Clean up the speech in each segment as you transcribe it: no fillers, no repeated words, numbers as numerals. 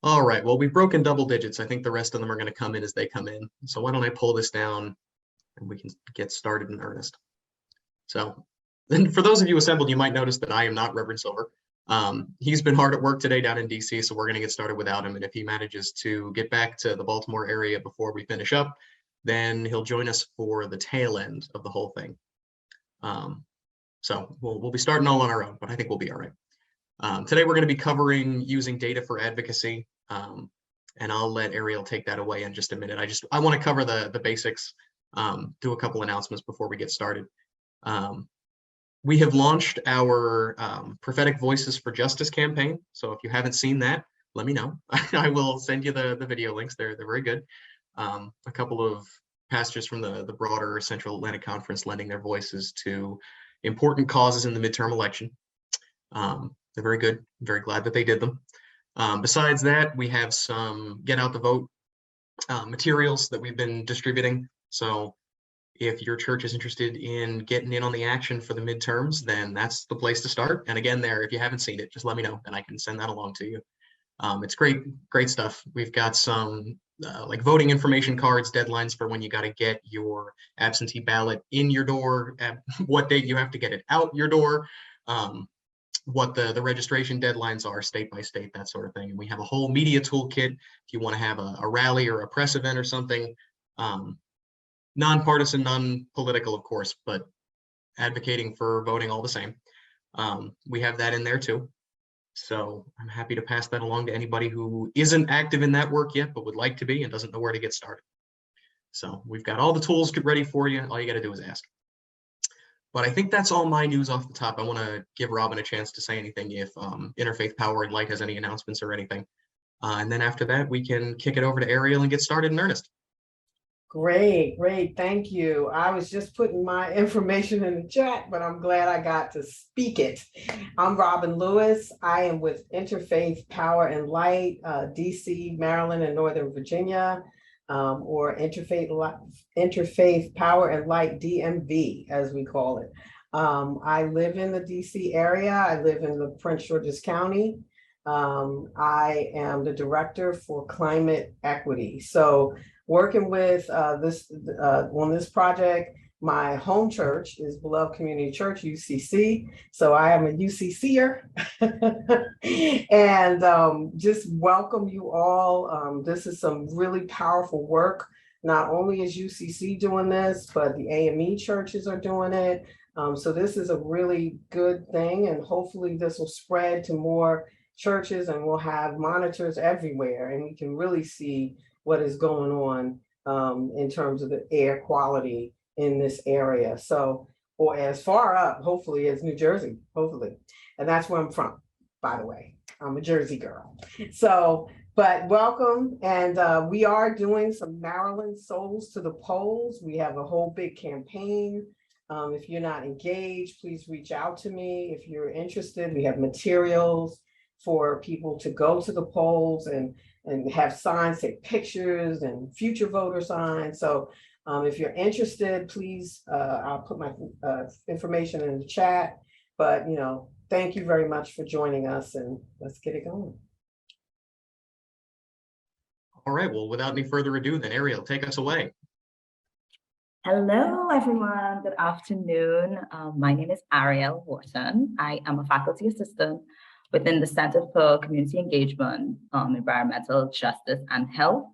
All right, well, we've broken double digits. I think the rest of them are going to come in as they come in. So why don't I pull this down and we can get started in earnest. So, and for those of you assembled, you might notice that I am not Reverend Silver. He's been hard at work today down in DC, so we're going to get started without him. And if he manages to get back to the Baltimore area before we finish up, then he'll join us for the tail end of the whole thing. So we'll be starting all on our own, but I think we'll be all right. Today we're going to be covering using data for advocacy, and I'll let Ariel take that away in just a minute. I want to cover the basics, do a couple announcements before we get started. We have launched our Prophetic Voices for Justice campaign. So if you haven't seen that, let me know. I will send you the video links. They're very good. A couple of pastors from the broader Central Atlantic Conference lending their voices to important causes in the midterm election. They're very good. I'm very glad that they did them. Besides that, we have some Get Out the Vote materials that we've been distributing. So if your church is interested in getting in on the action for the midterms, then that's the place to start. And again, if you haven't seen it, just let me know and I can send that along to you. It's great stuff. We've got some like voting information cards, deadlines for when you got to get your absentee ballot in your door, at what date you have to get it out your door, what the registration deadlines are state by state, that sort of thing. And we have a whole media toolkit if you want to have a rally or a press event or something. Nonpartisan, non-political, of course, but advocating for voting all the same. We have that in there too. So I'm happy to pass that along to anybody who isn't active in that work yet, but would like to be and doesn't know where to get started. So we've got all the tools ready for you. All you got to do is ask. But I think that's all my news off the top. I want to give Robin a chance to say anything if Interfaith Power and Light has any announcements or anything. And then after that, we can kick it over to Ariel and get started in earnest. Great. Thank you. I was just putting my information in the chat, but I'm glad I got to speak it. I'm Robin Lewis. I am with Interfaith Power and Light, DC, Maryland, and Northern Virginia, or Interfaith Power and Light DMV, as we call it. I live in the DC area. I live in the Prince George's County. I am the director for climate equity. So working with on this project, my home church is Beloved Community Church, UCC. So I am a UCCer and just welcome you all. This is some really powerful work. Not only is UCC doing this, but the AME churches are doing it. So this is a really good thing, and hopefully this will spread to more churches and we'll have monitors everywhere and we can really see what is going on in terms of the air quality in this area. So, or as far up, hopefully, as New Jersey, hopefully. And that's where I'm from, by the way. I'm a Jersey girl. So, but welcome. And we are doing some Maryland Souls to the Polls. We have a whole big campaign. If you're not engaged, please reach out to me. If you're interested, we have materials for people to go to the polls and have signs, take pictures and future voter signs. So if you're interested, please, I'll put my information in the chat, but thank you very much for joining us and let's get it going. All right, well, without any further ado, then Ariel, take us away. Hello, everyone. Good afternoon. My name is Ariel Wharton. I am a faculty assistant within the Center for Community Engagement, Environmental Justice and Health.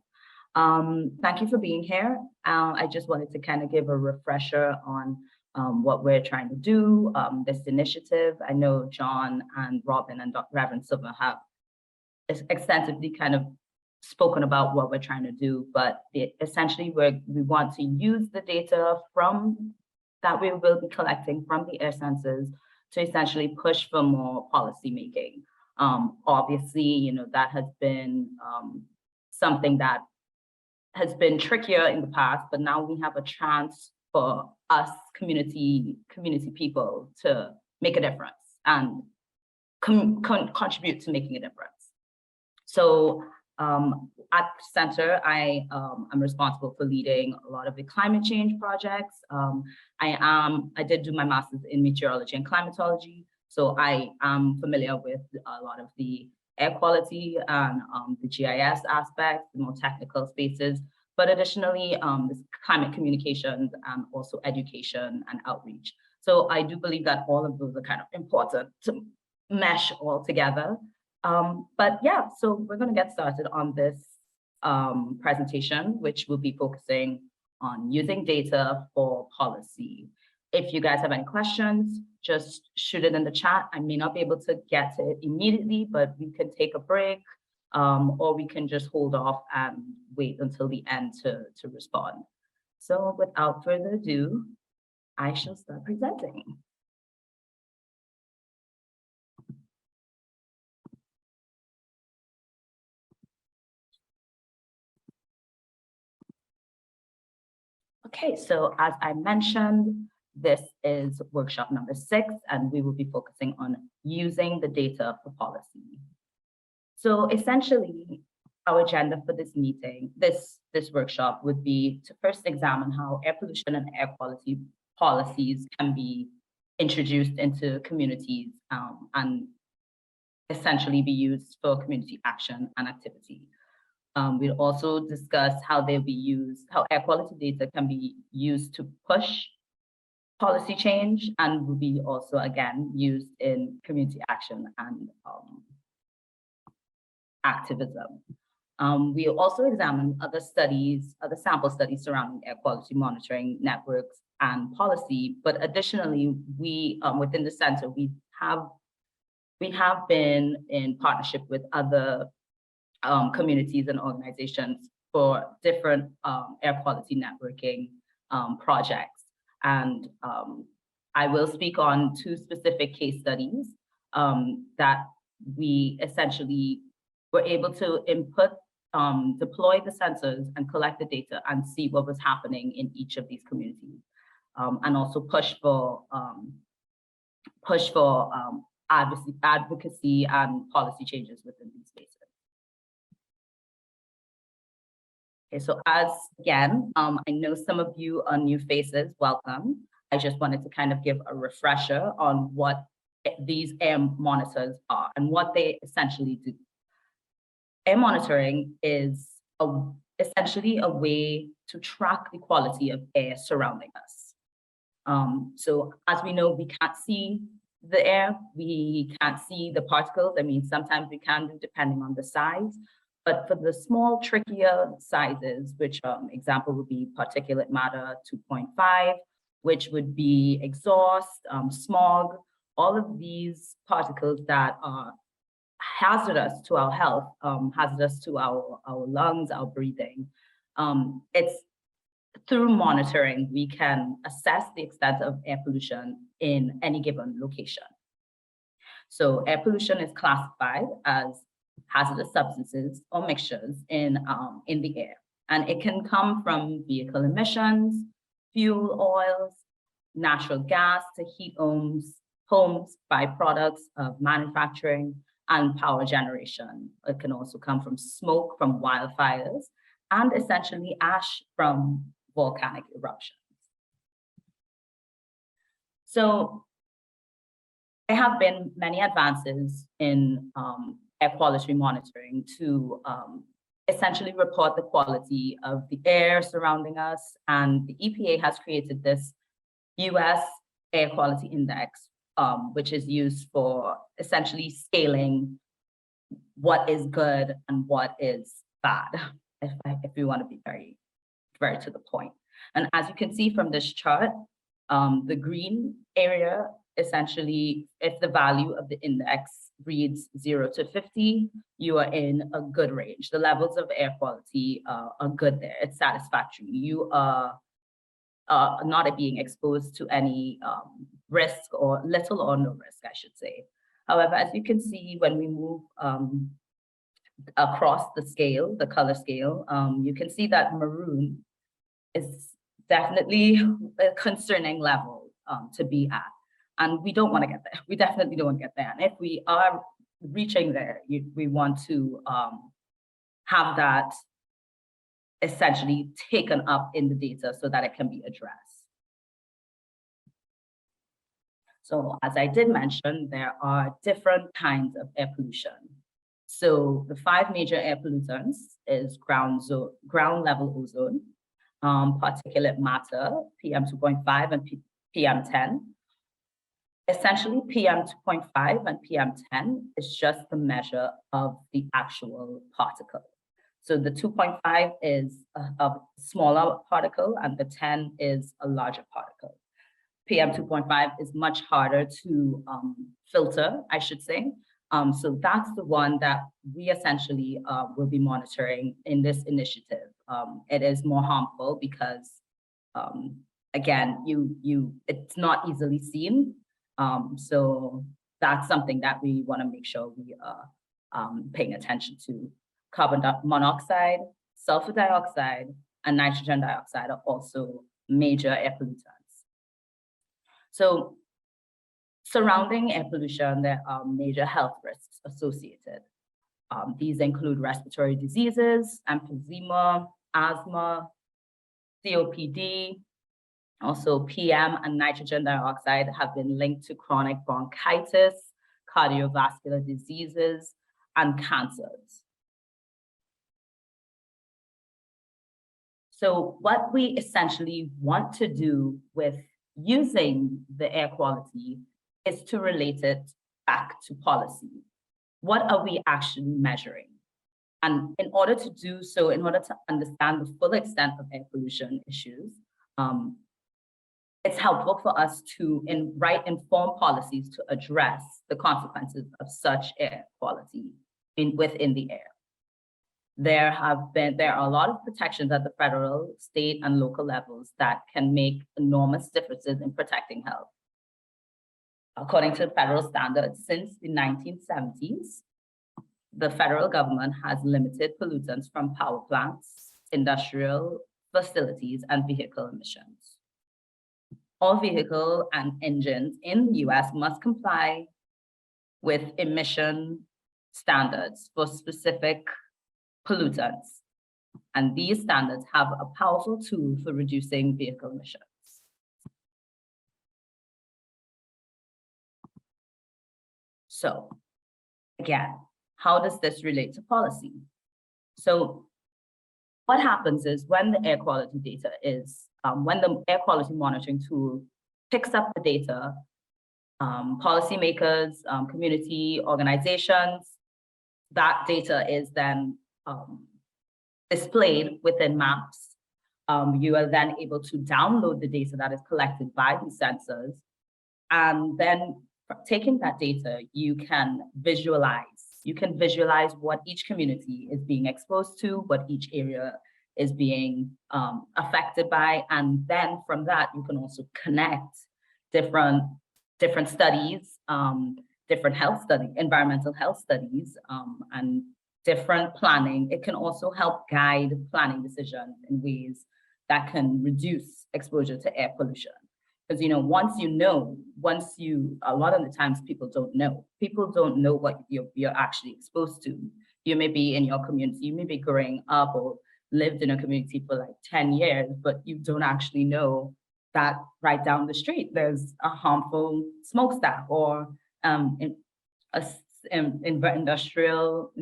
Thank you for being here. I just wanted to kind of give a refresher on what we're trying to do, this initiative. I know John and Robin and Dr. Reverend Silver have extensively kind of spoken about what we're trying to do, but essentially we want to use the data that we will be collecting from the air sensors to essentially push for more policy making. Obviously, that has been something that has been trickier in the past, but now we have a chance for us community people to make a difference and contribute to making a difference. So at the center, I'm responsible for leading a lot of the climate change projects. I did do my master's in meteorology and climatology, So I am familiar with a lot of the air quality and the GIS aspects, the more technical spaces, but additionally, this climate communications and also education and outreach. So I do believe that all of those are kind of important to mesh all together. But yeah, so we're going to get started on this presentation, which will be focusing on using data for policy. If you guys have any questions, just shoot it in the chat. I may not be able to get to it immediately, but we can take a break, or we can just hold off and wait until the end to respond. So without further ado, I shall start presenting. Okay, so as I mentioned, this is workshop number 6, and we will be focusing on using the data for policy. So essentially, our agenda for this meeting, this workshop would be to first examine how air pollution and air quality policies can be introduced into communities and essentially be used for community action and activity. We'll also discuss how they'll be used, how air quality data can be used to push policy change, and will be also, again, used in community action and activism. We'll also examine other studies, other sample studies surrounding air quality monitoring networks and policy. But additionally, we within the center, we have been in partnership with other communities and organizations for different air quality networking projects. And I will speak on 2 specific case studies that we essentially were able to input, deploy the sensors and collect the data and see what was happening in each of these communities, and also push for advocacy and policy changes within these spaces. Okay, so again, I know some of you are new faces, welcome. I just wanted to kind of give a refresher on what these air monitors are and what they essentially do. Air monitoring is essentially a way to track the quality of air surrounding us. So as we know, we can't see the air, we can't see the particles. I mean, sometimes we can do depending on the size, but for the small, trickier sizes, which example would be particulate matter 2.5, which would be exhaust, smog, all of these particles that are hazardous to our health, hazardous to our lungs, our breathing. It's through monitoring, we can assess the extent of air pollution in any given location. So air pollution is classified as hazardous substances or mixtures in the air. And it can come from vehicle emissions, fuel oils, natural gas to heat homes, byproducts of manufacturing, and power generation. It can also come from smoke from wildfires and essentially ash from volcanic eruptions. So there have been many advances in air quality monitoring to essentially report the quality of the air surrounding us. And the EPA has created this US Air Quality Index, which is used for essentially scaling what is good and what is bad, if we want to be very, very to the point. And as you can see from this chart, the green area, essentially, if the value of the index reads 0 to 50, you are in a good range. The levels of air quality are good there. It's satisfactory. You are not being exposed to any risk, or little or no risk, I should say. However, as you can see, when we move across the scale, the color scale, you can see that maroon is definitely a concerning level to be at. And we don't want to get there. We definitely don't want to get there. And if we are reaching there, we want to have that essentially taken up in the data so that it can be addressed. So as I did mention, there are different kinds of air pollution. So the 5 major air pollutants is ground level ozone, particulate matter, PM2.5 and PM10. Essentially, PM2.5 and PM10 is just the measure of the actual particle. So the 2.5 is a smaller particle and the 10 is a larger particle. PM2.5 is much harder to filter, I should say. So that's the one that we essentially will be monitoring in this initiative. It is more harmful because, again, it's not easily seen. So that's something that we want to make sure we are paying attention to. Carbon monoxide, sulfur dioxide, and nitrogen dioxide are also major air pollutants. So surrounding air pollution, there are major health risks associated. These include respiratory diseases, emphysema, asthma, COPD. Also, PM and nitrogen dioxide have been linked to chronic bronchitis, cardiovascular diseases, and cancers. So what we essentially want to do with using the air quality is to relate it back to policy. What are we actually measuring? And in order to do so, in order to understand the full extent of air pollution issues, it's helpful for us to write informed policies to address the consequences of such air quality within the air. There are a lot of protections at the federal, state, and local levels that can make enormous differences in protecting health. According to federal standards, since the 1970s, the federal government has limited pollutants from power plants, industrial facilities, and vehicle emissions. All vehicle and engines in the US must comply with emission standards for specific pollutants. And these standards have a powerful tool for reducing vehicle emissions. So again, how does this relate to policy? So what happens is when the air quality data is, when the air quality monitoring tool picks up the data, policymakers, community organizations, that data is then displayed within maps. You are then able to download the data that is collected by these sensors. And then taking that data, you can visualize what each community is being exposed to, what each area is being affected by. And then from that, you can also connect different studies, different health studies, environmental health studies, and different planning. It can also help guide planning decisions in ways that can reduce exposure to air pollution. Because, a lot of the times people don't know what you're actually exposed to. You may be in your community, you may be growing up or lived in a community for like 10 years, but you don't actually know that right down the street, there's a harmful smokestack or industrial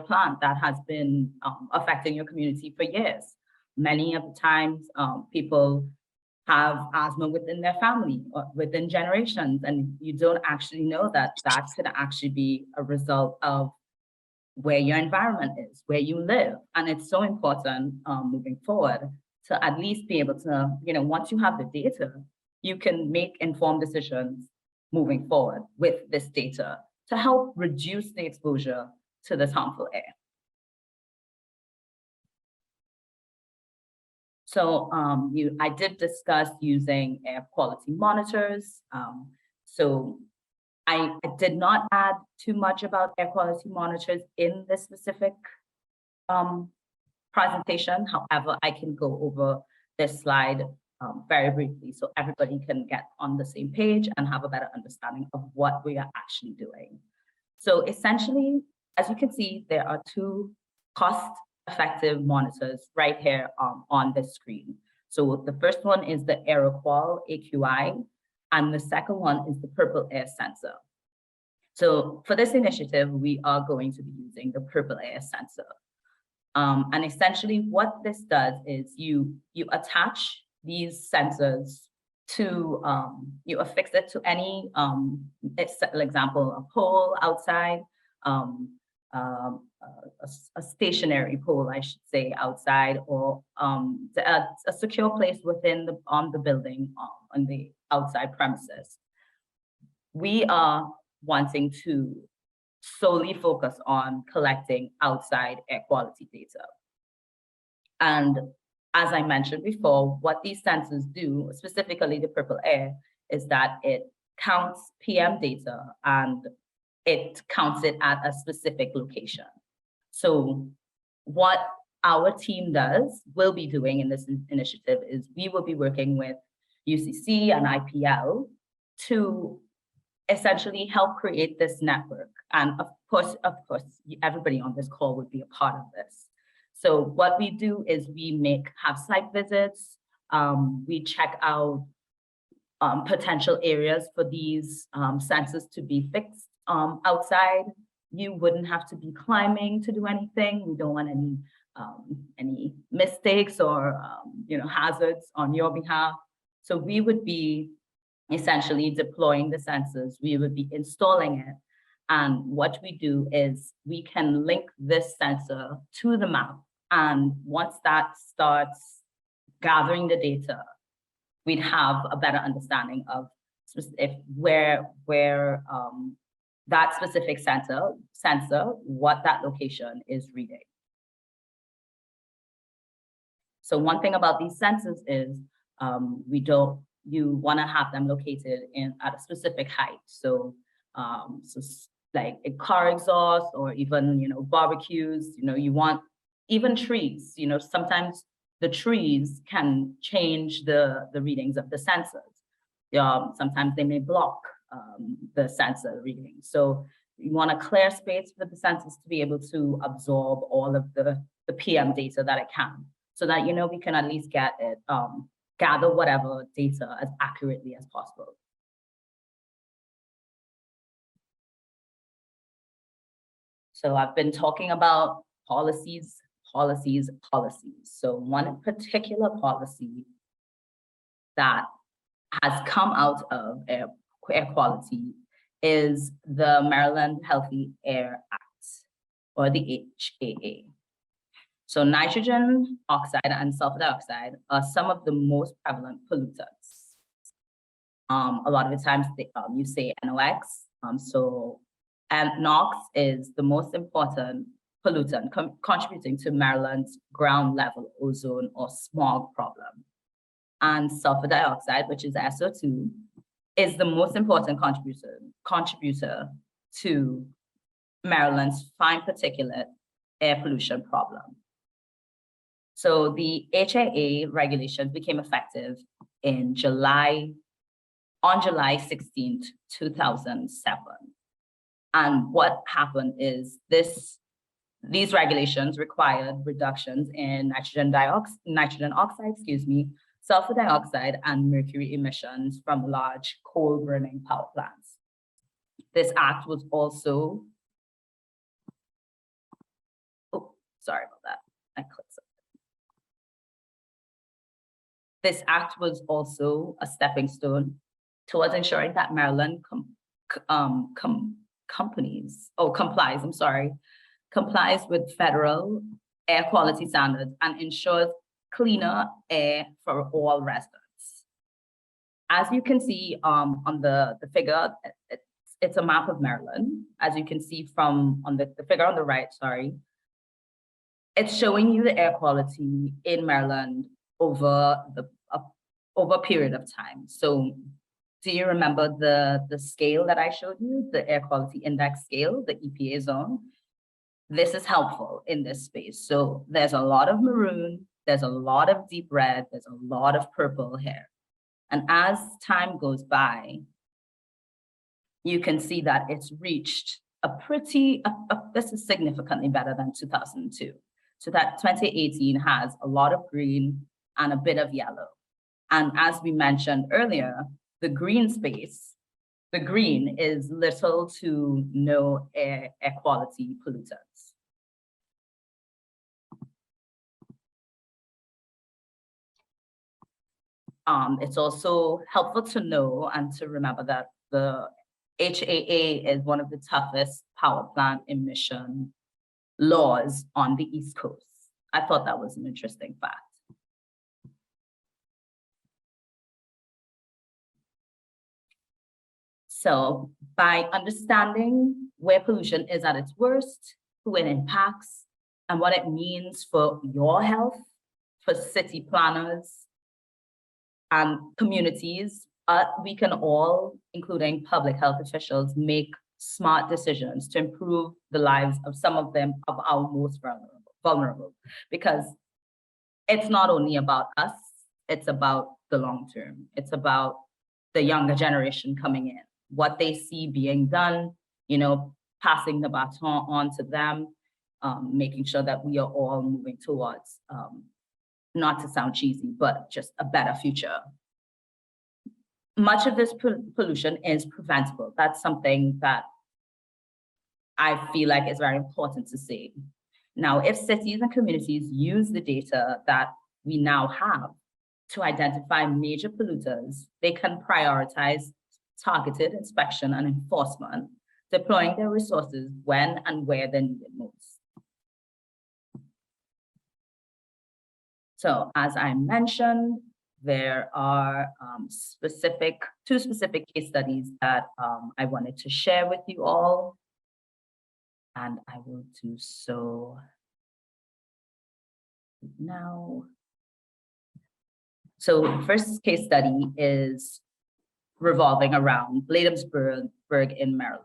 plant that has been affecting your community for years. Many of the times, people have asthma within their family or within generations, and you don't actually know that that could actually be a result of where your environment is, where you live. And it's so important moving forward to at least be able to, once you have the data, you can make informed decisions moving forward with this data to help reduce the exposure to this harmful air. So I did discuss using air quality monitors. So I did not add too much about air quality monitors in this specific presentation. However, I can go over this slide very briefly so everybody can get on the same page and have a better understanding of what we are actually doing. So essentially, as you can see, there are 2 cost-effective monitors right here on this screen. So the first one is the AeroQual AQI, And the second one is the purple air sensor. So for this initiative, we are going to be using the purple air sensor. And essentially what this does is you attach these sensors to, you affix it to any, for example, a pole outside, a stationary pole, I should say, outside, or a secure place within the building, on the outside premises. We are wanting to solely focus on collecting outside air quality data. And as I mentioned before, what these sensors do, specifically the purple air, is that it counts PM data and it counts it at a specific location. So what our team will be doing in this initiative is we will be working with UCC and IPL to essentially help create this network. And of course, everybody on this call would be a part of this. So what we do is we have site visits, we check out potential areas for these sensors to be fixed outside. You wouldn't have to be climbing to do anything. We don't want any mistakes or hazards on your behalf. So we would be essentially deploying the sensors. We would be installing it. And what we do is we can link this sensor to the map. And once that starts gathering the data, we'd have a better understanding of where that specific sensor, what that location is reading. So one thing about these sensors is you want to have them located at a specific height. So, like a car exhaust, or even barbecues. You want even trees. Sometimes the trees can change the readings of the sensors. Sometimes they may block the sensor reading. So you want a clear space for the sensors to be able to absorb all of the PM data that it can, so that we can at least get it. Gather whatever data as accurately as possible. So I've been talking about policies. So one particular policy that has come out of air quality is the Maryland Healthy Air Act, or the HAA. So nitrogen oxide and sulfur dioxide are some of the most prevalent pollutants. A lot of the times you say NOx. And NOx is the most important pollutant contributing to Maryland's ground level ozone or smog problem. And sulfur dioxide, which is SO2, is the most important contributor to Maryland's fine particulate air pollution problem. So the HAA regulations became effective on July 16th, 2007. And what happened is these regulations required reductions in nitrogen oxide, sulfur dioxide, and mercury emissions from large coal burning power plants. This act was also, sorry about that, I clicked something. This act was also a stepping stone towards ensuring that Maryland complies with federal air quality standards and ensures cleaner air for all residents. As you can see on the figure, it's a map of Maryland. As you can see on the figure on the right, it's showing you the air quality in Maryland over a period of time. So do you remember the scale that I showed you, the air quality index scale, the EPA zone? This is helpful in this space. So there's a lot of maroon, there's a lot of deep red, there's a lot of purple here. And as time goes by, you can see that it's reached this is significantly better than 2002. So that 2018 has a lot of green and a bit of yellow. And as we mentioned earlier, the green space, the green is little to no air quality pollutants. It's also helpful to know and to remember that the HAA is one of the toughest power plant emission laws on the East Coast. I thought that was an interesting fact. So by understanding where pollution is at its worst, who it impacts, and what it means for your health, for city planners and communities, we can all, including public health officials, make smart decisions to improve the lives of some of them, of our most vulnerable, because it's not only about us, it's about the long term. It's about the younger generation coming in, what they see being done, you know, passing the baton on to them, making sure that we are all moving towards, not to sound cheesy, but just a better future. Much of this pollution is preventable. That's something that I feel like is very important to say. Now, if cities and communities use the data that we now have to identify major polluters, they can prioritize targeted inspection and enforcement, deploying their resources when and where they're needed most. So as I mentioned, there are two specific case studies that I wanted to share with you all. And I will do so now. So the first case study is revolving around Bladensburg in Maryland.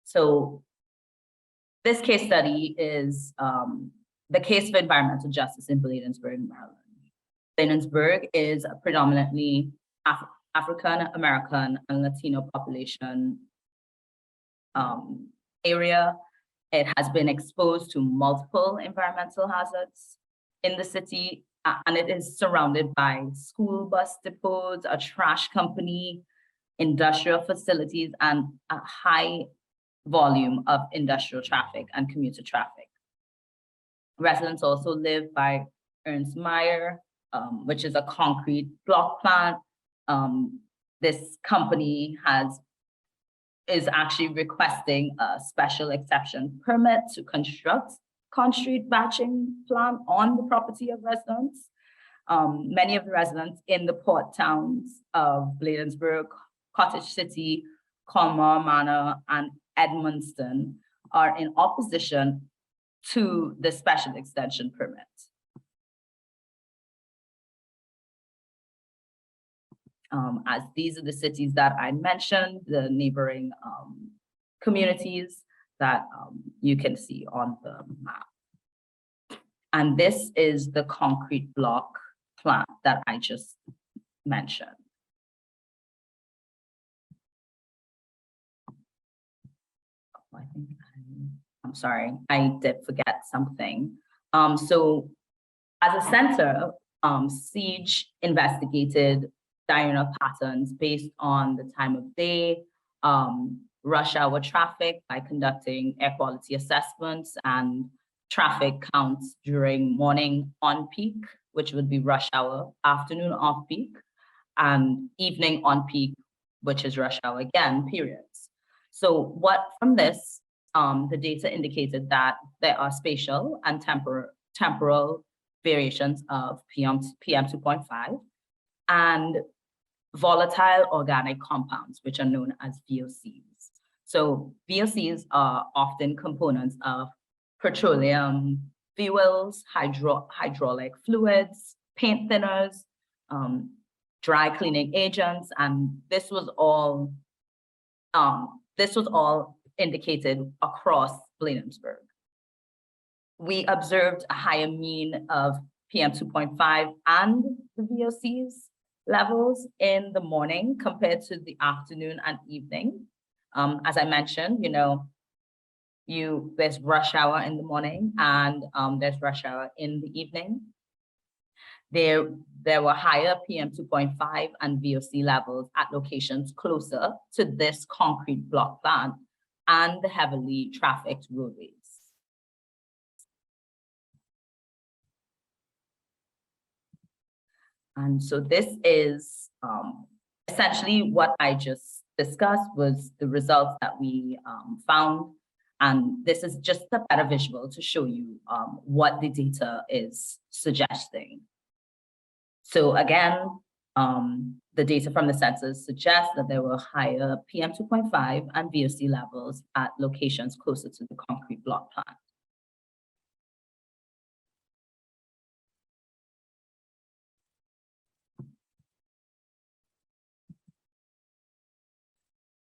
So this case study is the case for environmental justice in Bladensburg, Maryland. Bladensburg is a predominantly African American and Latino population area. It has been exposed to multiple environmental hazards in the city, and it is surrounded by school bus depots, a trash company, industrial facilities, and a high volume of industrial traffic and commuter traffic. Residents also live by Ernst Mayr, which is a concrete block plant. This company is actually requesting a special exception permit to construct concrete batching plant on the property of residents. Many of the residents in the port towns of Bladensburg, Cottage City, Colmar Manor, and Edmundston are in opposition to the special extension permit. As these are the cities that I mentioned, the neighboring communities that you can see on the map. And this is the concrete block plant that I just mentioned. Oh, I think I'm sorry, I did forget something. So as a center, Siege investigated diurnal patterns based on the time of day, rush hour traffic by conducting air quality assessments and traffic counts during morning on peak, which would be rush hour, afternoon off peak, and evening on peak, which is rush hour again, periods. So what from this, the data indicated that there are spatial and temporal variations of PM 2.5 and volatile organic compounds, which are known as VOCs. So VOCs are often components of petroleum fuels, hydraulic fluids, paint thinners, dry cleaning agents, and this was all indicated across Bladensburg. We observed a higher mean of PM 2.5 and the VOCs levels in the morning compared to the afternoon and evening. As I mentioned, there's rush hour in the morning and there's rush hour in the evening. there were higher PM2.5 and VOC levels at locations closer to this concrete block plant and the heavily trafficked roadways. And so this is essentially what I just discussed was the results that we found. And this is just a better visual to show you what the data is suggesting. So again, the data from the census suggests that there were higher PM2.5 and VOC levels at locations closer to the concrete block plant.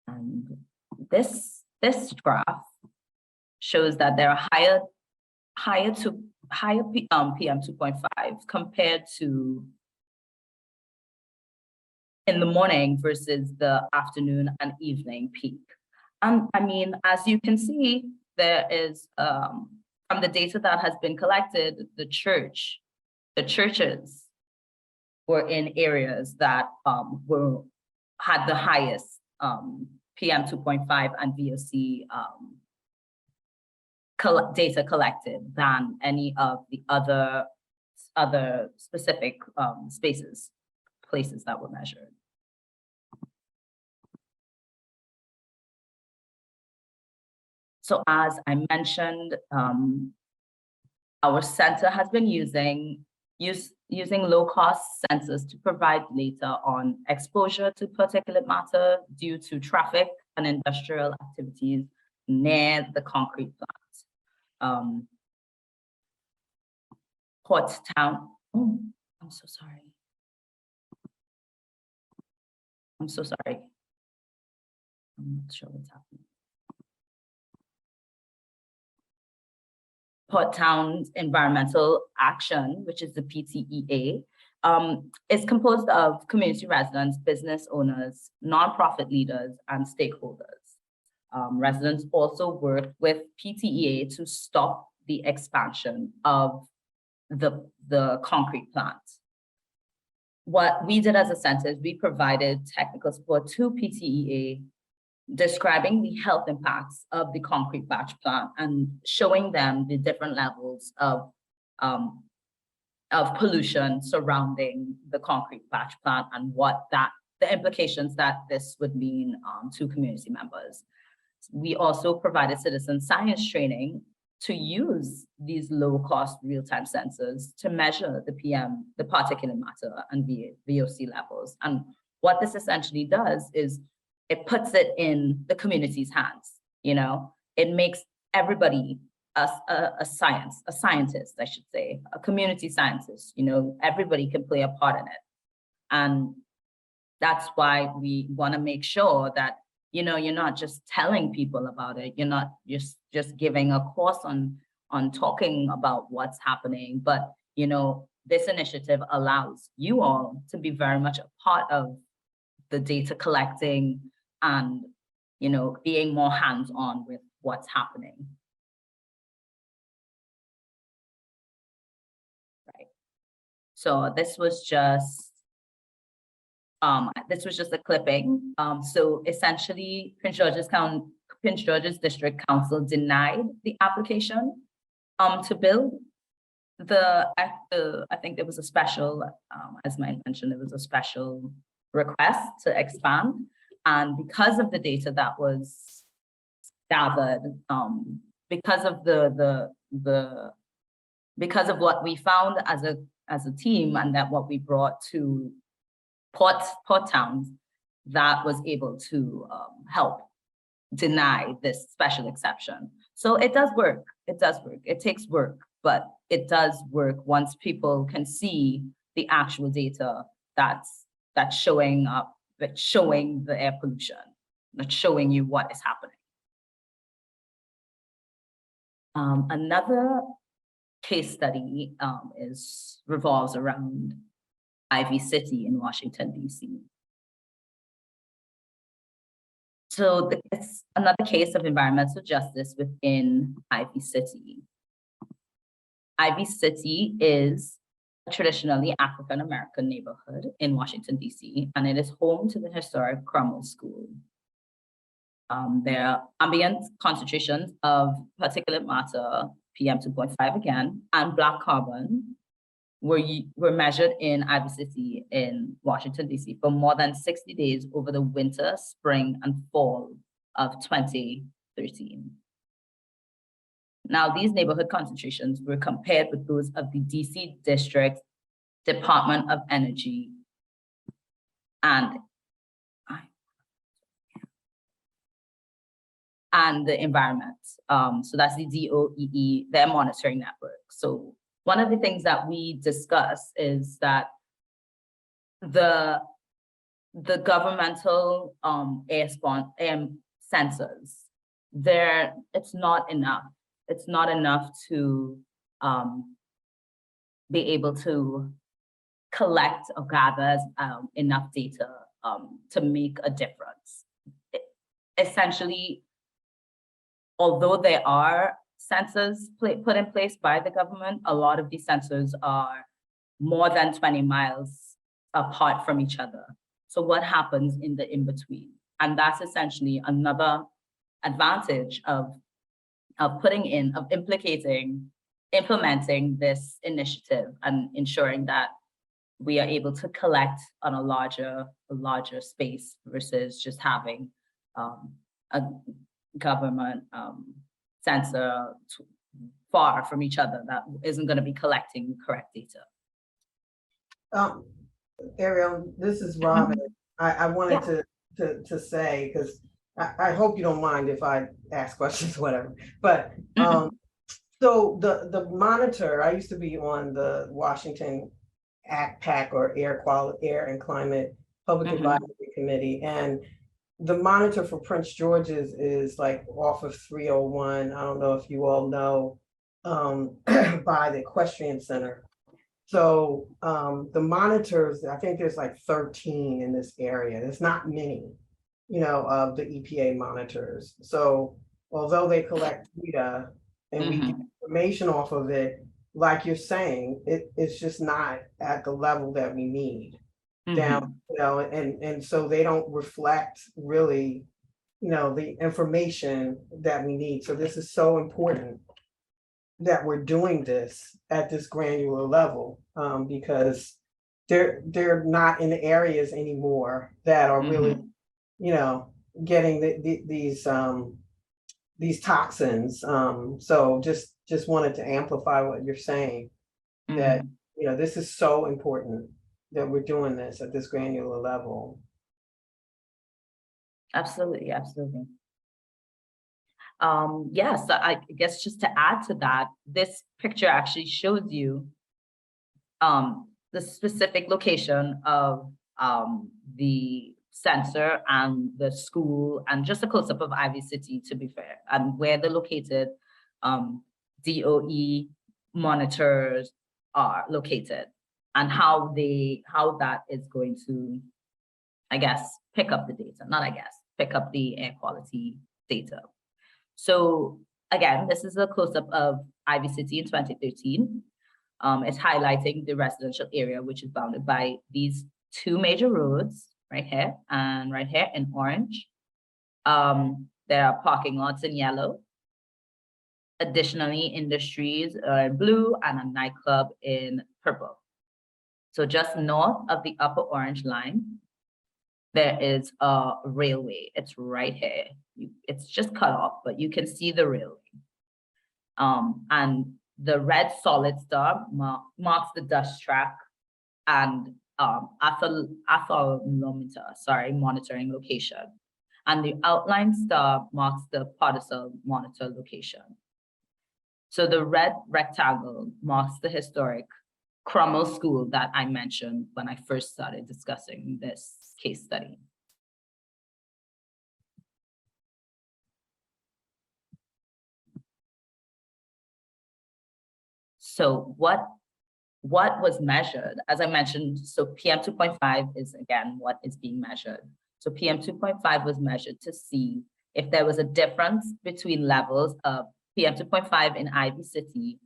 And this graph shows that there are higher PM2.5 compared to in the morning versus the afternoon and evening peak. I mean, as you can see, there is from the data that has been collected, the churches were in areas that had the highest PM2.5 and VOC data collected than any of the other specific places that were measured. So as I mentioned, our center has been using low-cost sensors to provide data on exposure to particulate matter due to traffic and industrial activities near the concrete plant. Port Town, oh, I'm so sorry. I'm so sorry. I'm not sure what's happening. Port Town's Environmental Action, which is the PTEA, is composed of community residents, business owners, nonprofit leaders, and stakeholders. Residents also work with PTEA to stop the expansion of the concrete plant. What we did as a center is we provided technical support to PTEA, describing the health impacts of the concrete batch plant and showing them the different levels of pollution surrounding the concrete batch plant and the implications that this would mean to community members. We also provided citizen science training to use these low-cost real-time sensors to measure the particulate matter and VOC levels. And what this essentially does is it puts it in the community's hands. You know, it makes everybody a scientist, I should say, a community scientist. You know, everybody can play a part in it. And that's why we want to make sure that, you know, you're not just telling people about it. You're not just giving a course on talking about what's happening. But, you know, this initiative allows you all to be very much a part of the data collecting and, you know, being more hands-on with what's happening. Right. So this was just a clipping. So essentially, Prince George's District Council denied the application to build I think there was a special, as I mentioned, there was a special request to expand. And because of the data that was gathered, because of what we found as a team, and that what we brought to Port Towns, that was able to help deny this special exception. So it does work. It does work. It takes work, but it does work once people can see the actual data that's showing up, that's showing the air pollution, that's showing you what is happening. Another case study revolves around Ivy City in Washington, D.C. So it's another case of environmental justice within Ivy City. Ivy City is a traditionally African-American neighborhood in Washington, D.C., and it is home to the historic Cromwell School. There are ambient concentrations of particulate matter, PM2.5 again, and black carbon were measured in Ivy City in Washington, D.C. for more than 60 days over the winter, spring, and fall of 2013. Now, these neighborhood concentrations were compared with those of the DC District Department of Energy and the environment. So that's the DOEE, their monitoring network. So one of the things that we discuss is that the governmental air sensors, it's not enough. It's not enough to be able to collect or gather enough data to make a difference. Essentially, although there are sensors put in place by the government, a lot of these sensors are more than 20 miles apart from each other. So what happens in the in-between? And that's essentially another advantage of implementing this initiative and ensuring that we are able to collect on a larger space versus just having a government sensor far from each other that isn't going to be collecting correct data. Ariel, this is Robin. I wanted to say, because I hope you don't mind if I ask questions, whatever. But so the monitor, I used to be on the Washington ACPAC, or Air and Climate Public Advisory Committee, and the monitor for Prince George's is like off of 301. I don't know if you all know, by the Equestrian Center. So the monitors, I think there's like 13 in this area. There's not many, of the EPA monitors. So although they collect data and we get information off of it, like you're saying, it's just not at the level that we need down, and so they don't reflect really, the information that we need. So this is so important that we're doing this at this granular level, because they're not in the areas anymore that are really, getting these toxins. So just wanted to amplify what you're saying, that this is so important that we're doing this at this granular level. Absolutely. Yes, I guess just to add to that, this picture actually shows you the specific location of the sensor and the school, and just a close-up of Ivy City, to be fair, and where the located DOE monitors are located, and how that is going to, pick up the data, pick up the air quality data. So again, this is a close-up of Ivy City in 2013. It's highlighting the residential area, which is bounded by these two major roads, right here and right here in orange. There are parking lots in yellow. Additionally, industries are in blue and a nightclub in purple. So just north of the upper orange line, there is a railway. It's right here. It's just cut off, but you can see the railway. And the red solid star marks the dust track and monitoring location. And the outline star marks the particle monitor location. So the red rectangle marks the historic Cromwell School that I mentioned when I first started discussing this case study. So what was measured, as I mentioned, so PM2.5 is again what is being measured. So PM2.5 was measured to see if there was a difference between levels of PM2.5 in Ivy City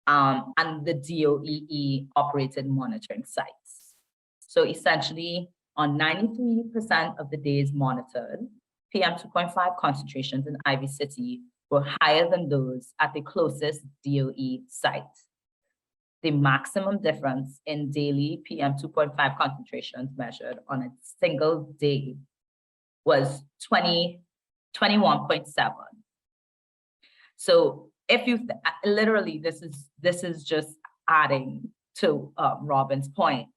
and the DOEE operated monitoring sites. So essentially, on 93% of the days monitored, PM 2.5 concentrations in Ivy City were higher than those at the closest DOE site. The maximum difference in daily PM 2.5 concentrations measured on a single day was 21.7. So if you literally, this is just adding to Robin's point.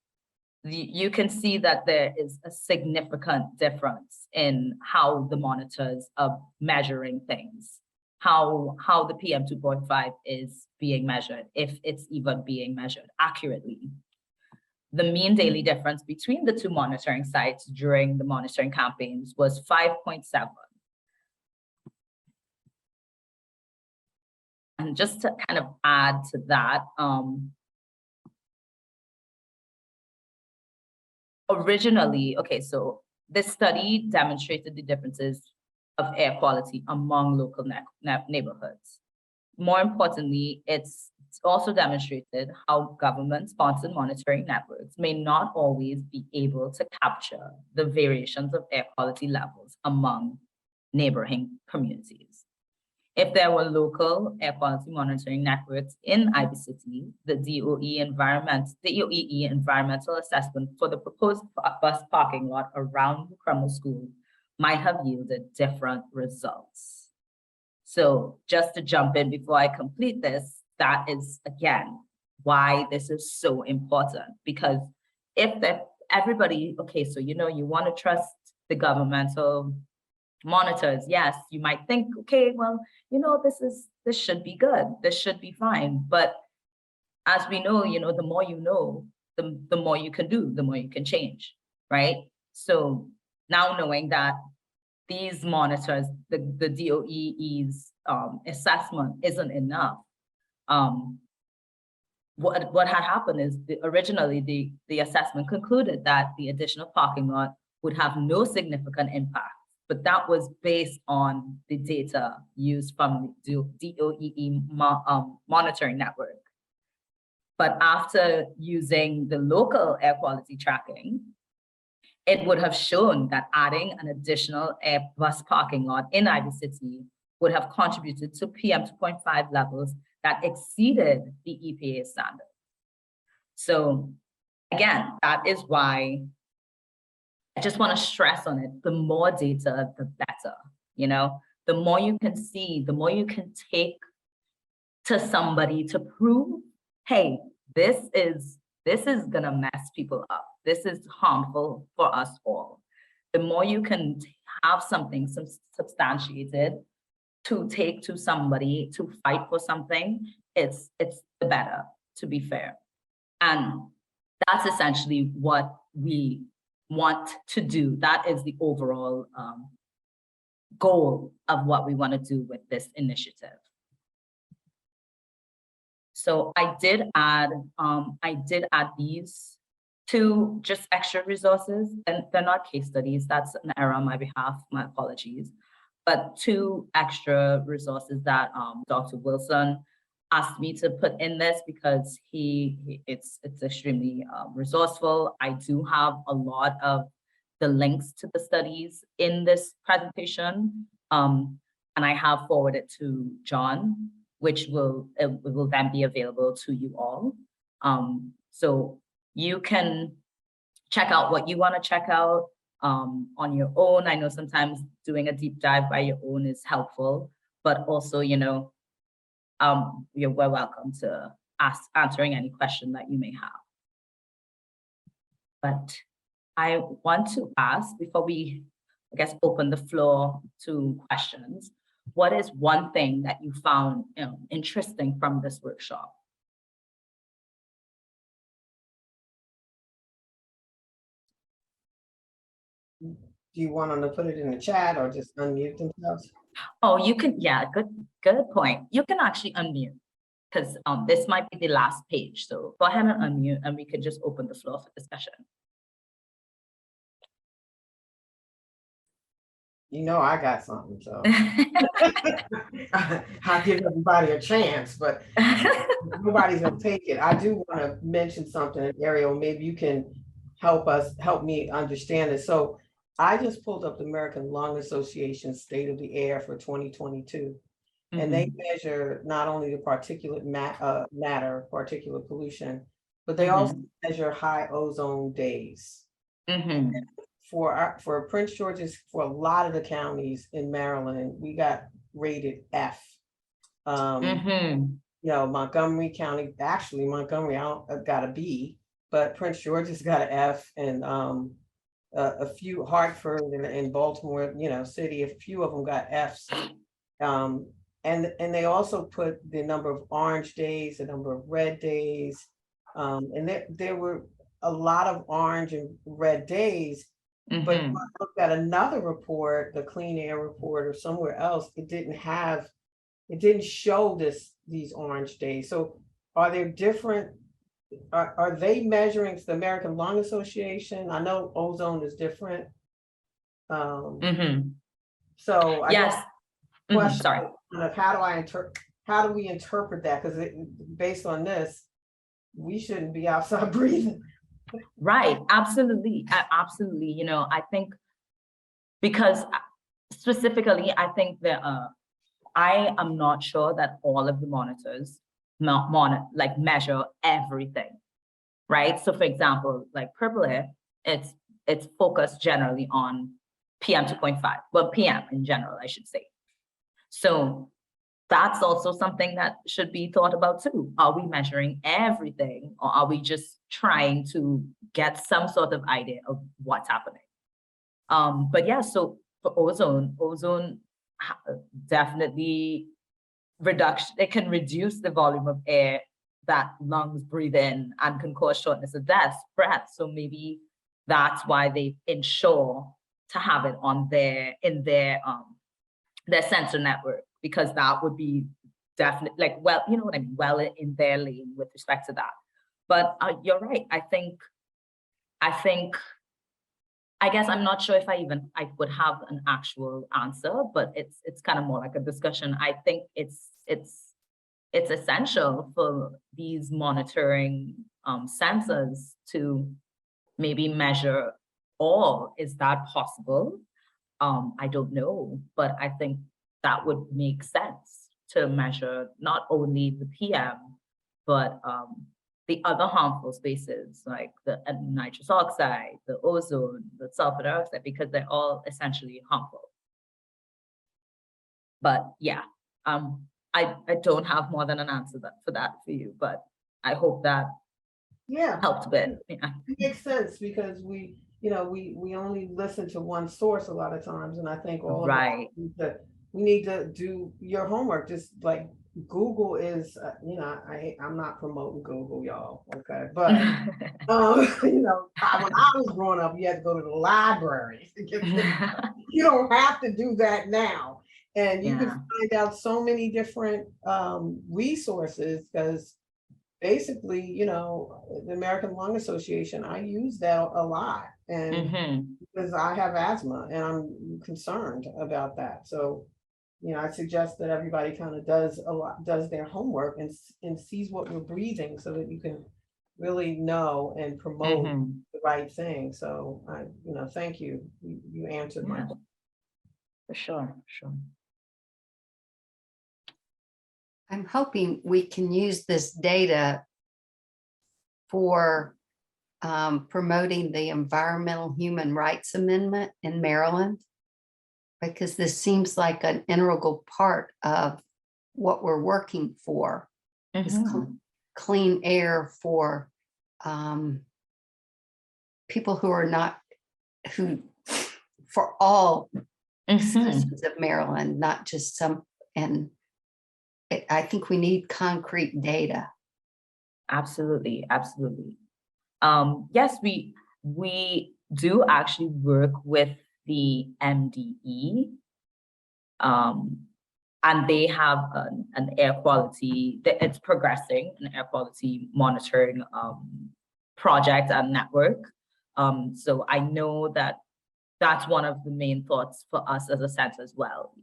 You can see that there is a significant difference in how the monitors are measuring things, how the PM 2.5 is being measured, if it's even being measured accurately. The mean daily difference between the two monitoring sites during the monitoring campaigns was 5.7. And just to kind of add to that, originally, okay, so this study demonstrated the differences of air quality among local neighborhoods. More importantly, it's also demonstrated how government-sponsored monitoring networks may not always be able to capture the variations of air quality levels among neighboring communities. If there were local air quality monitoring networks in Ivy City, the DOEE environmental assessment for the proposed bus parking lot around the Crummell School might have yielded different results. So just to jump in before I complete this, that is, again, why this is so important. Because if everybody, okay, so you want to trust the governmental monitors, yes, you might think, okay, well, this should be good, this should be fine. But as we know, the more you know, the more you can do, the more you can change, right? So now knowing that these monitors, the DOEE's assessment isn't enough, what had happened is originally the assessment concluded that the additional parking lot would have no significant impact. But that was based on the data used from the DOEE monitoring network. But after using the local air quality tracking, it would have shown that adding an additional air bus parking lot in Ivy City would have contributed to PM 2.5 levels that exceeded the EPA standard. So again, that is why I just want to stress on it, the more data, the better, the more you can see, the more you can take to somebody to prove, hey, this is gonna mess people up. This is harmful for us all. The more you can have something substantiated to take to somebody to fight for something, it's the better, to be fair. And that's essentially what we want to do. That is the overall goal of what we want to do with this initiative. So I did add these two just extra resources, and they're not case studies. That's an error on my behalf, my apologies. But two extra resources that Dr. Wilson asked me to put in this because it's extremely resourceful. I do have a lot of the links to the studies in this presentation, and I have forwarded to John, which will then be available to you all. So you can check out what you want to check out on your own. I know sometimes doing a deep dive by your own is helpful, but also, you're welcome to answering any question that you may have. But I want to ask, before we, open the floor to questions, what is one thing that you found interesting from this workshop? Do you want them to put it in the chat or just unmute themselves? Oh, you can, yeah, good point. You can actually unmute because this might be the last page. So go ahead and unmute and we can just open the floor for discussion. I got something, so. I'll give everybody a chance, but nobody's gonna take it. I do want to mention something, Ariel, maybe you can help me understand it. So I just pulled up the American Lung Association State of the Air for 2022. And they measure not only the particulate matter, particulate pollution, but they also measure high ozone days. For Prince George's, for a lot of the counties in Maryland, we got rated F. You know, Montgomery County, actually Montgomery, got a B, but Prince George's got an F, and a few Hartford and Baltimore, you know, city, a few of them got Fs. And they also put the number of orange days, the number of red days, and there were a lot of orange and red days. But when I looked at another report, the Clean Air Report or somewhere else, it didn't show these orange days. So are there different, are they measuring the American Lung Association? I know ozone is different. So I yes. question Sorry. of how do we interpret that? Because based on this, we shouldn't be outside breathing. Right, absolutely, absolutely. You know, I think because specifically, I think that I am not sure that all of the monitors measure everything, right? So, for example, like Purple Air, it's focused generally on PM 2.5, well, PM in general, I should say. So that's also something that should be thought about too. Are we measuring everything, or are we just trying to get some sort of idea of what's happening? But yeah, so for ozone definitely reduction, it can reduce the volume of air that lungs breathe in and can cause shortness of breath. So maybe that's why they ensure to have it on in their sensor network, because that would be definitely, like, well, you know what I mean, well in their lane with respect to that. But you're right. I guess I'm not sure if I would have an actual answer, but it's kind of more like a discussion. I think it's essential for these monitoring sensors to maybe measure all. Is that possible? I don't know, but I think that would make sense to measure not only the PM, but the other harmful spaces like the nitrous oxide, the ozone, the sulfur dioxide, because they're all essentially harmful. But yeah, I don't have more than an answer for you, but I hope that helped a bit. Yeah. It makes sense because we only listen to one source a lot of times, and I think all of us we need to do your homework. Just like Google is, I'm not promoting Google, y'all, okay? But when I was growing up, you had to go to the library. You don't have to do that now, and you can find out so many different resources. Because basically, the American Lung Association, I use that a lot, and because I have asthma and I'm concerned about that. So, I suggest that everybody kind of does their homework and sees what we're breathing, so that you can really know and promote the right thing. So thank you. You answered my question. For sure. I'm hoping we can use this data for promoting the Environmental Human Rights Amendment in Maryland, because this seems like an integral part of what we're working for, is clean air for people for all citizens of Maryland, not just some. And I think we need concrete data. Absolutely. Yes, we do actually work with the MDE, and they have an air quality, it's progressing, an air quality monitoring project and network. So I know that that's one of the main thoughts for us as a center as well.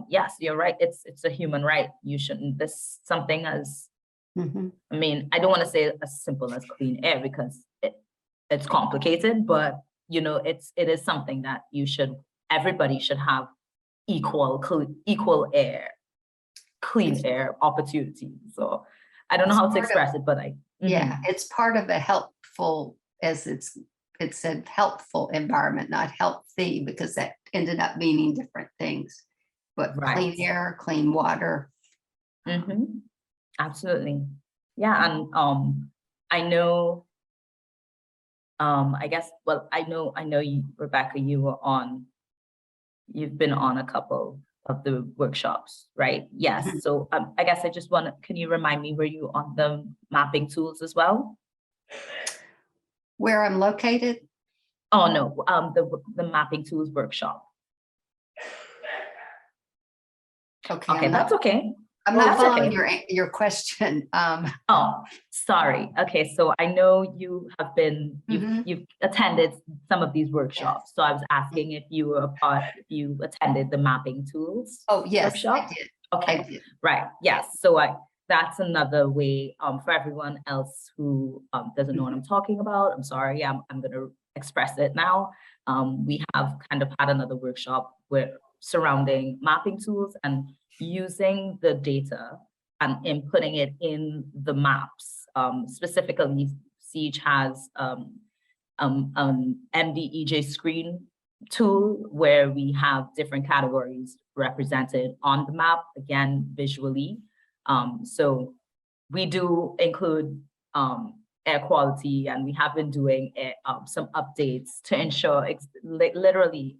Yes, you're right. It's a human right. You shouldn't, this something as, Mhm. I mean, I don't want to say as simple as clean air because it's complicated, but you know, it is something that everybody should have equal air, clean air opportunities. So I don't know It's how to part of- express it, but Yeah, it's part of a helpful, as it said, helpful environment, not healthy, because that ended up meaning different things. But clean Right. air, clean water. Absolutely. Yeah, and I know, I guess, well, I know you, Rebecca, you've been on a couple of the workshops, right? Yes. Mhm. So I guess I just can you remind me, were you on the mapping tools as well? Where I'm located, Oh, no, the mapping tools workshop. okay, Okay, that's okay. I'm not that's following okay. your question. Oh, sorry. Okay, so I know you have been, Mhm. you've attended some of these workshops. So I was asking if you were if you attended the mapping tools Oh, yes, I workshop. did. Okay, I did. right. Yes. So that's another way for everyone else who doesn't know what I'm talking about. I'm sorry. I'm going to express it now. We have kind of had another workshop surrounding mapping tools and using the data and inputting it in the maps. Specifically, Siege has MDEJ screen tool where we have different categories represented on the map, again, visually. So we do include air quality, and we have been doing some updates to ensure literally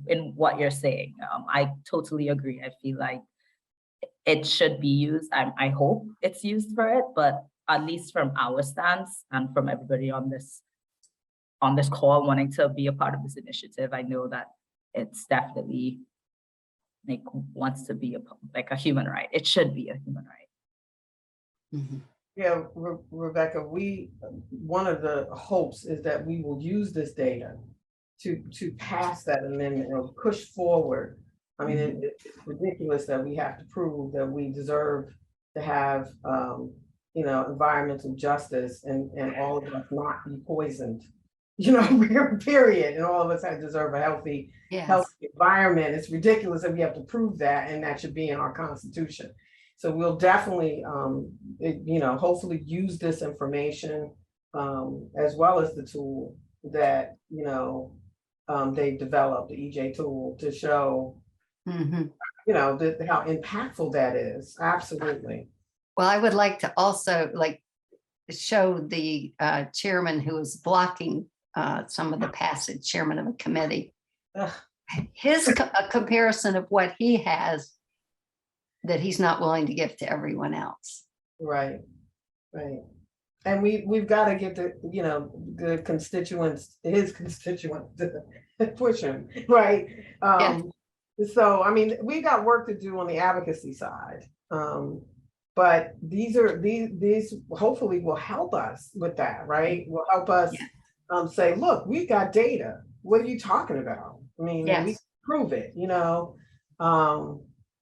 in what you're saying. I totally agree. I feel like it should be used. I hope it's used for it, but at least from our stance and from everybody on this call wanting to be a part of this initiative, I know that it's definitely like wants to be like a human right. It should be a human right. Mhm. Yeah, Rebecca, one of the hopes is that we will use this data to pass that amendment or push forward. I mean, it's ridiculous that we have to prove that we deserve to have, environmental justice and all of us not be poisoned. Period. And all of us deserve a healthy Yes, environment. It's ridiculous that we have to prove that, and that should be in our Constitution. So we'll definitely, hopefully use this information as well as the tool that, they've developed, the EJ tool, to show, Mhm. how impactful that is. Absolutely. Well, I would like to also show the chairman who is blocking some of the passage, chairman of a committee, Ugh. his a comparison of what he has that he's not willing to give to everyone else. Right. And we've got to get the constituents, his constituents, to push him, right? Yes. So, I mean, we got work to do on the advocacy side. But these hopefully will help us with that, right? Will help us say, look, we've got data. What are you talking about? I mean, Yes. we can prove it,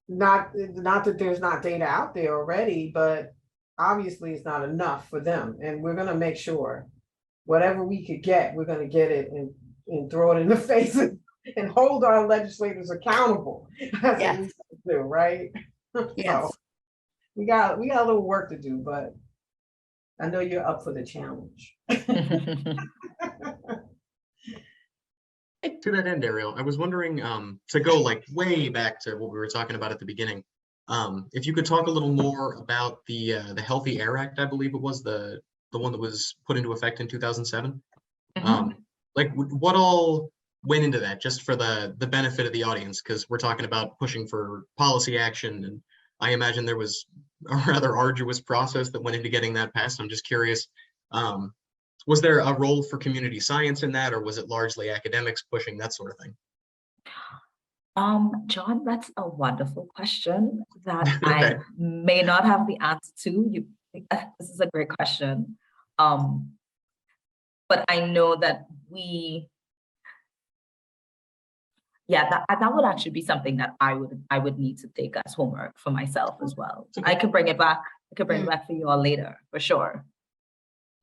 not that there's not data out there already, but obviously it's not enough for them. And we're gonna make sure whatever we could get, we're gonna get it and throw it in the face and hold our legislators accountable. That's what we do, right? Yes. So we got a little work to do, but I know you're up for the challenge. To that end, Ariel, I was wondering to go like way back to what we were talking about at the beginning. If you could talk a little more about the Healthy Air Act, I believe it was the one that was put into effect in 2007. Like what all went into that, just for the benefit of the audience, because we're talking about pushing for policy action, and I imagine there was a rather arduous process that went into getting that passed. I'm just curious, was there a role for community science in that, or was it largely academics pushing that sort of thing? John, that's a wonderful question that Okay. I may not have the answer to. This is a great question. But I know that Yeah, that would actually be something that I would need to take as homework for myself as well. Okay. I could bring it back. I could bring it back for you all later, for sure.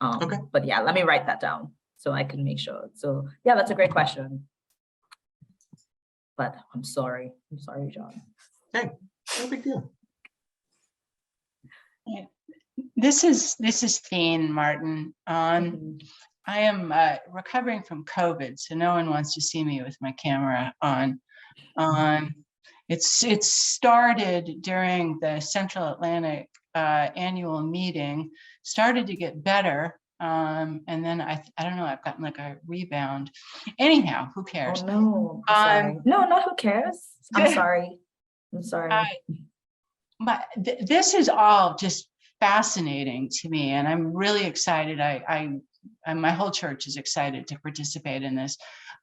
Okay. But yeah, let me write that down so I can make sure. So yeah, that's a great question. But I'm sorry, John. Hey, no big deal. This is Thane Martin. Mhm. I am recovering from COVID, so no one wants to see me with my camera on. It started during the Central Atlantic annual meeting, started to get better. And then I don't know, I've gotten like a rebound. Anyhow, who cares? Oh no, I'm sorry. No, who cares? I'm sorry. I'm sorry. But this is all just fascinating to me, and I'm really excited. My whole church is excited to participate in this.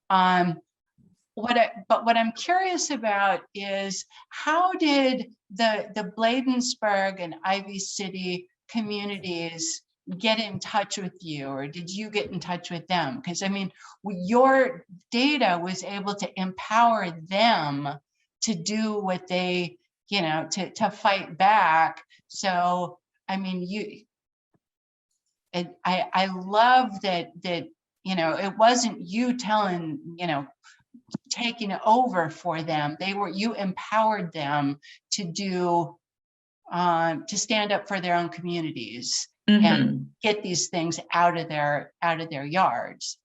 What I'm curious about is, how did the Bladensburg and Ivy City communities get in touch with you, or did you get in touch with them? Because I mean, your data was able to empower them to do what they, to fight back. So I mean, I love that it wasn't you taking over for them. You empowered them to do, to stand up for their own communities and get these things out of their yards.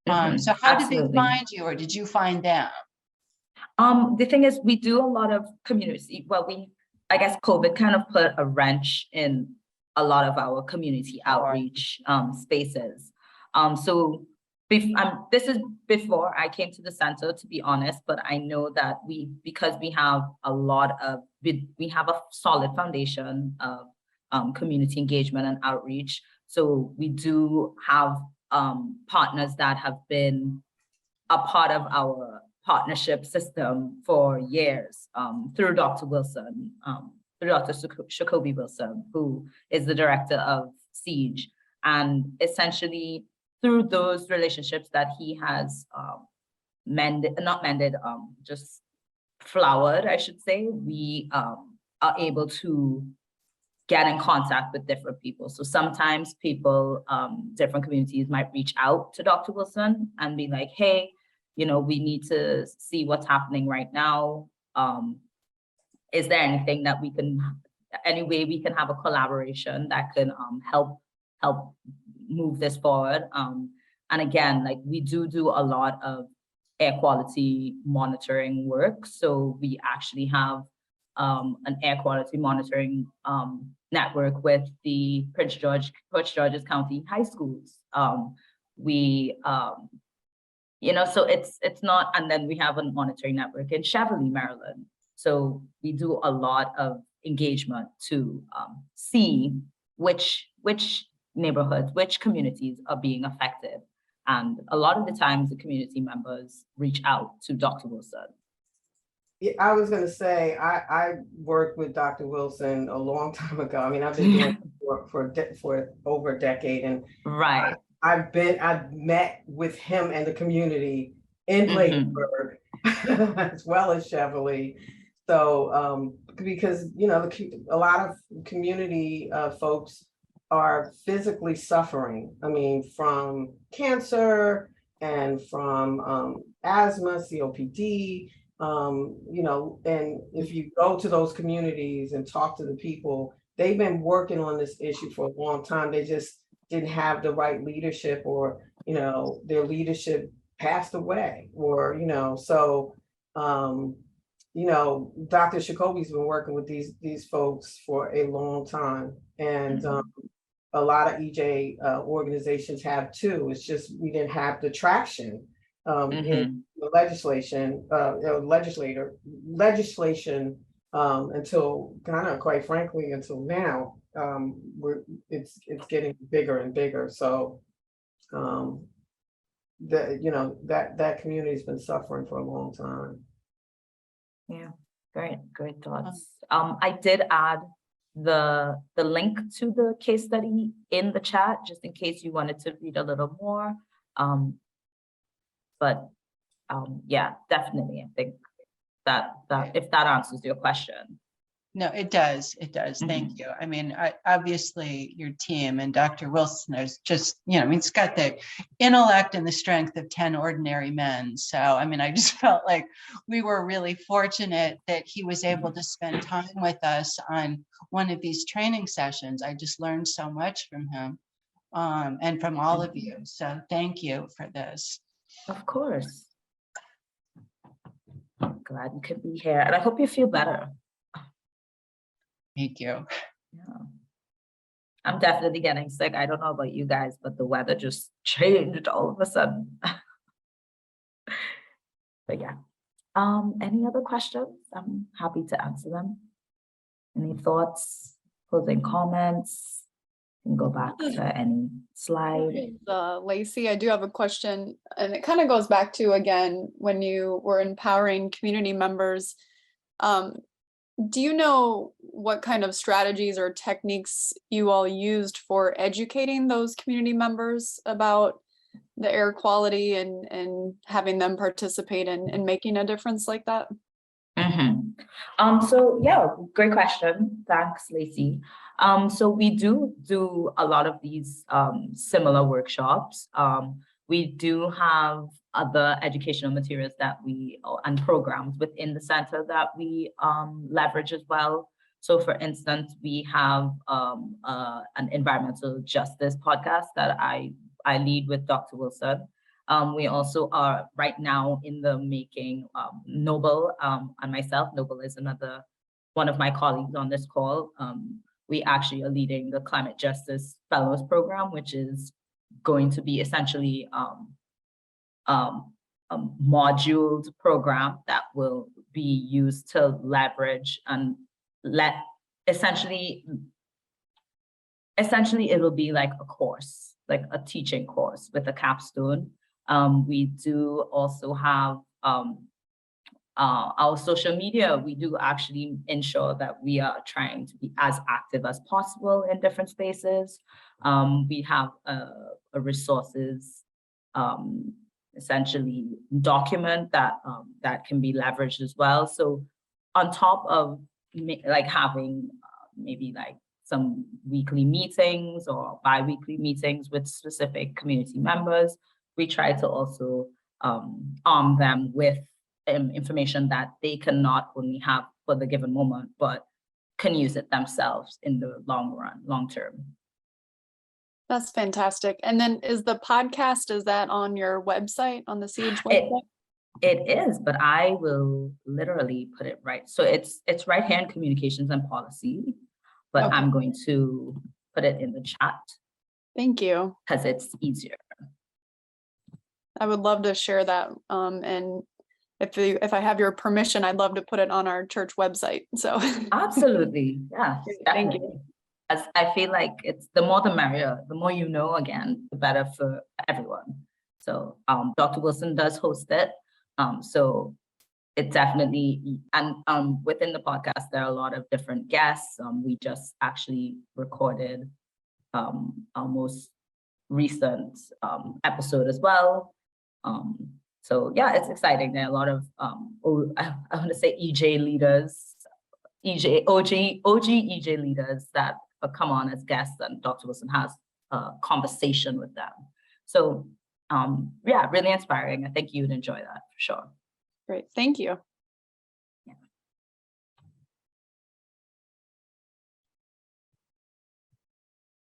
So how did they find you, or did you find them? The thing is, we do a lot of community. Well, I guess COVID kind of put a wrench in a lot of our community outreach spaces. So this is before I came to the center, to be honest, but I know that because we have we have a solid foundation of community engagement and outreach. So we do have partners that have been a part of our partnership system for years, through Dr. Wilson, through Dr. Shakobi Wilson, who is the director of Siege. And essentially through those relationships that he has just flowered, I should say, we are able to get in contact with different people. So sometimes people, different communities might reach out to Dr. Wilson and be like, hey, we need to see what's happening right now. Is there anything that any way we can have a collaboration that can help move this forward? And again, like, we do a lot of air quality monitoring work. So we actually have an air quality monitoring network with the Prince George's County high schools. So it's not, and then we have a monitoring network in Cheverly, Maryland. So we do a lot of engagement to see which neighborhoods, which communities are being affected. And a lot of the times the community members reach out to Dr. Wilson. Yeah, I was going to say, I worked with Dr. Wilson a long time ago. I mean, I've been doing it for over a decade, and right. I've met with him and the community in Bladensburg, as well as Cheverly. So, because, a lot of community folks are physically suffering. I mean, from cancer and from asthma, COPD, and if you go to those communities and talk to the people, they've been working on this issue for a long time. They just didn't have the right leadership, or, their leadership passed away, or, so, Dr. Shakobi's been working with these folks for a long time. And a lot of EJ organizations have too. It's just, we didn't have the traction in the legislation until quite frankly, until now. It's getting bigger and bigger. So that community has been suffering for a long time. Yeah, great thoughts. I did add the link to the case study in the chat, just in case you wanted to read a little more. But yeah, definitely. I think that if that answers your question. No, it does. It does. Thank you. I mean, obviously your team and Dr. Wilson is just, I mean, it's got the intellect and the strength of 10 ordinary men. So, I mean, I just felt like we were really fortunate that he was able to spend time with us on one of these training sessions. I just learned so much from him, and from all of you. So thank you for this. Of course. I'm glad you could be here, and I hope you feel better. Thank you. Yeah. I'm definitely getting sick. I don't know about you guys, but the weather just changed all of a sudden. But yeah. Any other questions? I'm happy to answer them. Any thoughts, closing comments? You can go back to any slide. Lacey, I do have a question, and it kind of goes back to, again, when you were empowering community members. Do you know what kind of strategies or techniques you all used for educating those community members about the air quality and having them participate in making a difference like that? So yeah, great question. Thanks, Lacey. So we do a lot of these similar workshops. We do have other educational materials that and programs within the center that we leverage as well. So for instance, we have an environmental justice podcast that I lead with Dr. Wilson. We also are right now in the making, Noble and myself. Noble is another one of my colleagues on this call. We actually are leading the Climate Justice Fellows Program, which is going to be essentially a moduled program that will be used to leverage and essentially it will be like a course, like a teaching course with a capstone. We do also have our social media. We do actually ensure that we are trying to be as active as possible in different spaces. We have a resources essentially document that can be leveraged as well. So on top of like having maybe like some weekly meetings or bi-weekly meetings with specific community members, we try to also arm them with information that they can not only have for the given moment, but can use it themselves in the long term. That's fantastic. And then is the podcast, is that on your website, on the Siege website? It is, but I will literally put it right. So it's right here in communications and policy, but Okay. I'm going to put it in the chat Thank you. because it's easier. I would love to share that. And if I have your permission, I'd love to put it on our church website. So Absolutely. Yeah, Thank you. definitely. As I feel like it's the more the merrier, the more you know, again, the better for everyone. So Dr. Wilson does host it. So it definitely, and within the podcast, there are a lot of different guests. We just actually recorded our most recent episode as well. So yeah, it's exciting. There are a lot of I want to say EJ leaders, OG EJ leaders that come on as guests, and Dr. Wilson has a conversation with them. So yeah, really inspiring. I think you'd enjoy that for sure. great. Thank you.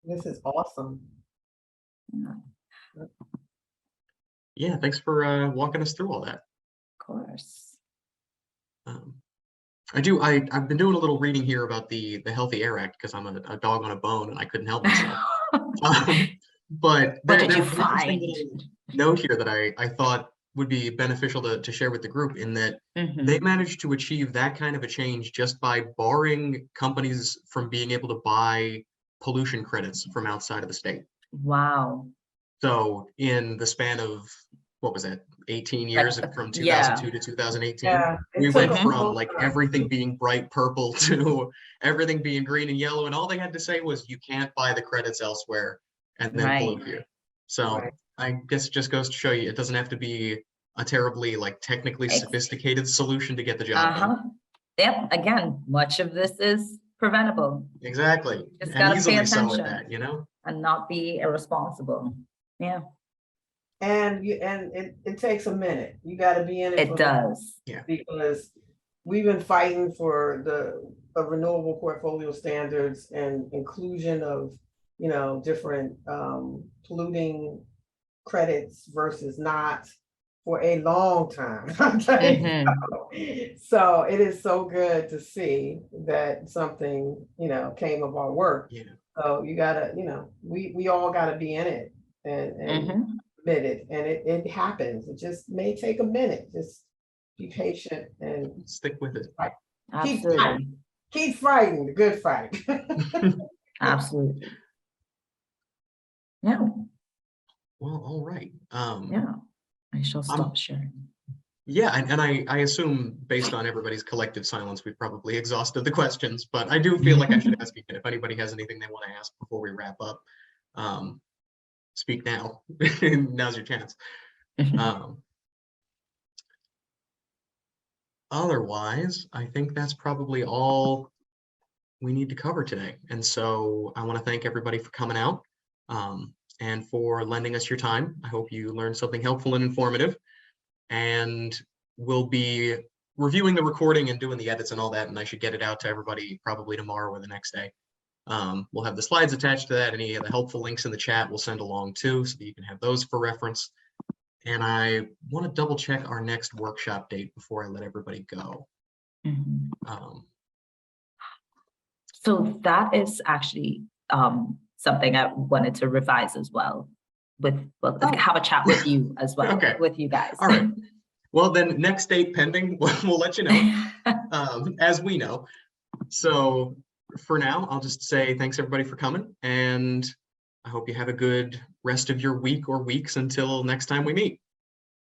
This is awesome. Yeah, Yeah, thanks for walking us through all that. of course. I've been doing a little reading here about the Healthy Air Act because I'm a dog on a bone and I couldn't help myself. But What did you there's an interesting find? little note here that I thought would be beneficial to share with the group, in that Mhm. they managed to achieve that kind of a change just by barring companies from being able to buy pollution credits from outside of the state. Wow. So in the span of, what was it, 18 years, from yeah. 2002 to 2018, Yeah. it we took went a from long like time. everything being bright purple to everything being green and yellow, and all they had to say was you can't buy the credits elsewhere and then Right. pollute here. So Right. I guess it just goes to show you it doesn't have to be a terribly like technically Ex- sophisticated solution to get the job done. Uh-huh. Yep, again, much of this is preventable Exactly. Just And gotta pay easily so at attention. that, you know? and not be irresponsible. Yeah, And it takes a minute. You gotta be in it. it for the- does. Because we've been fighting for the renewable portfolio standards and inclusion of, you know, different polluting credits versus not for a long time. Okay? Mhm. So it is so good to see that something, you know, came of our work. Yeah. So you gotta, you know, we all gotta be in it and Mhm. committed, and it happens. It just may take a minute. Just be patient and Stick with it. Absolutely, keep fighting the good fight. absolutely. Yeah, Well, all right. yeah. I shall stop sharing. Yeah, and I assume based on everybody's collective silence, we've probably exhausted the questions, but I do feel like I should ask again if anybody has anything they want to ask before we wrap up. Speak now. Now's your chance. Otherwise, I think that's probably all we need to cover today. And so I want to thank everybody for coming out and for lending us your time. I hope you learned something helpful and informative. And we'll be reviewing the recording and doing the edits and all that, and I should get it out to everybody probably tomorrow or the next day. We'll have the slides attached to that. Any of the helpful links in the chat we'll send along too, so that you can have those for reference. And I want to double check our next workshop date before I let everybody go. Mhm. So that is actually something I wanted to revise as well. Have a chat with you as well, Okay. with you guys. All right. Well, then next date pending, we'll let you know as we know. So for now, I'll just say thanks everybody for coming, and I hope you have a good rest of your week or weeks until next time we meet.